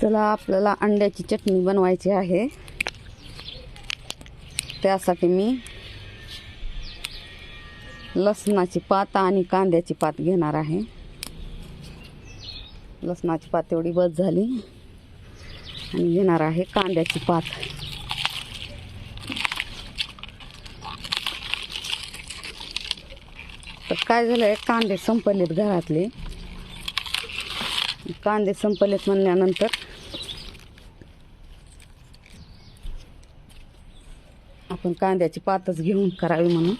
चला आपल्याला अंड्याची चटणी बनवायची आहे। त्यासाठी मी लसणाची पात आणि कांद्याची पात घेणार आहे। लसणाची पात तेवढी बस झाली आणि घेणार आहे कांद्याची पात। तर काय झालंय, कांदे संपलेत घरातले। कांदे संपलेत म्हणल्यानंतर आपण कांद्याची पातच घेऊन करावी म्हणून।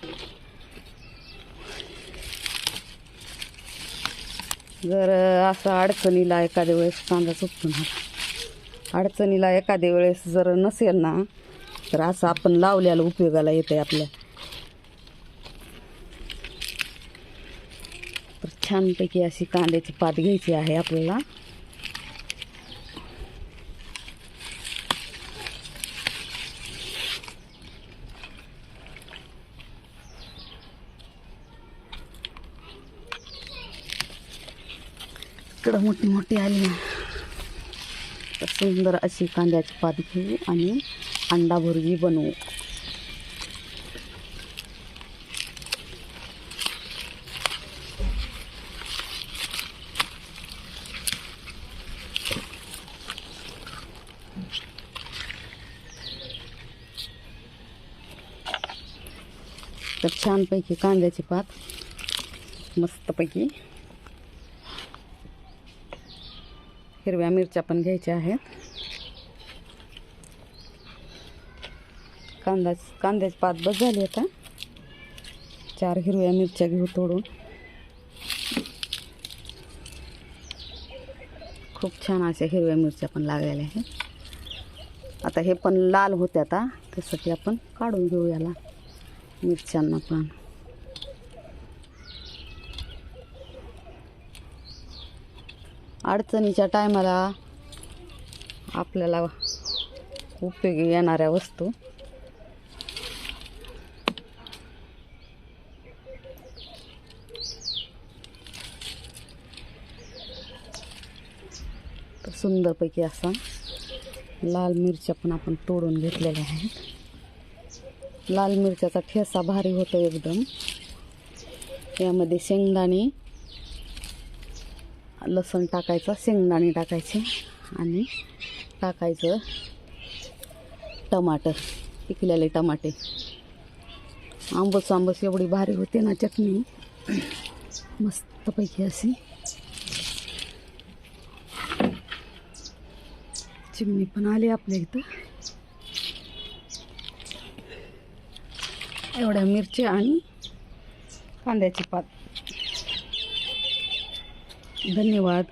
जर असं अडचणीला एखाद्या वेळेस कांदा चुकतो ना, अडचणीला एखाद्या वेळेस जर नसेल ना, तर असं आपण लावल्याला उपयोगाला येते आपल्या। तर छानपैकी अशी कांद्याची पात घ्यायची आहे आपल्याला। इकडं मोठी मोठी आली ना, तर सुंदर अशी कांद्याची पात घेऊ आणि अंडा भुर्जी बनवू। तर छानपैकी कांद्याची पात मस्तपैकी। हिरव्या मिरच्या पण घ्यायच्या आहेत। कांद्याची पात बस झाली आता। 4 हिरव्या मिरच्या घेऊ तोडून। खूप छान अशा हिरव्या मिरच्या पण लागलेल्या आहेत। आता हे पण लाल होते, आता त्यासाठी आपण काढून घेऊ याला मिरच्यांना पण। अडचणीच्या टायमाला आपल्याला उपयोगी येणाऱ्या वस्तू। तर सुंदरपैकी असा लाल मिरच्या पण आपण तोडून घेतलेल्या आहेत। लाल मिरच्याचा ठेसा भारी होतो एकदम। यामध्ये शेंगदाणे, लसूण टाकायचा, शेंगदाणे टाकायचे आणि टाकायचं टमाटर, पिकलेले टमाटे। आंबस एवढी भारी होते ना चटणी, मस्तपैकी अशी। चिमणी पण आली आपल्या इथं। एवढ्या मिरच्या आणि कांद्याची पात। धन्यवाद।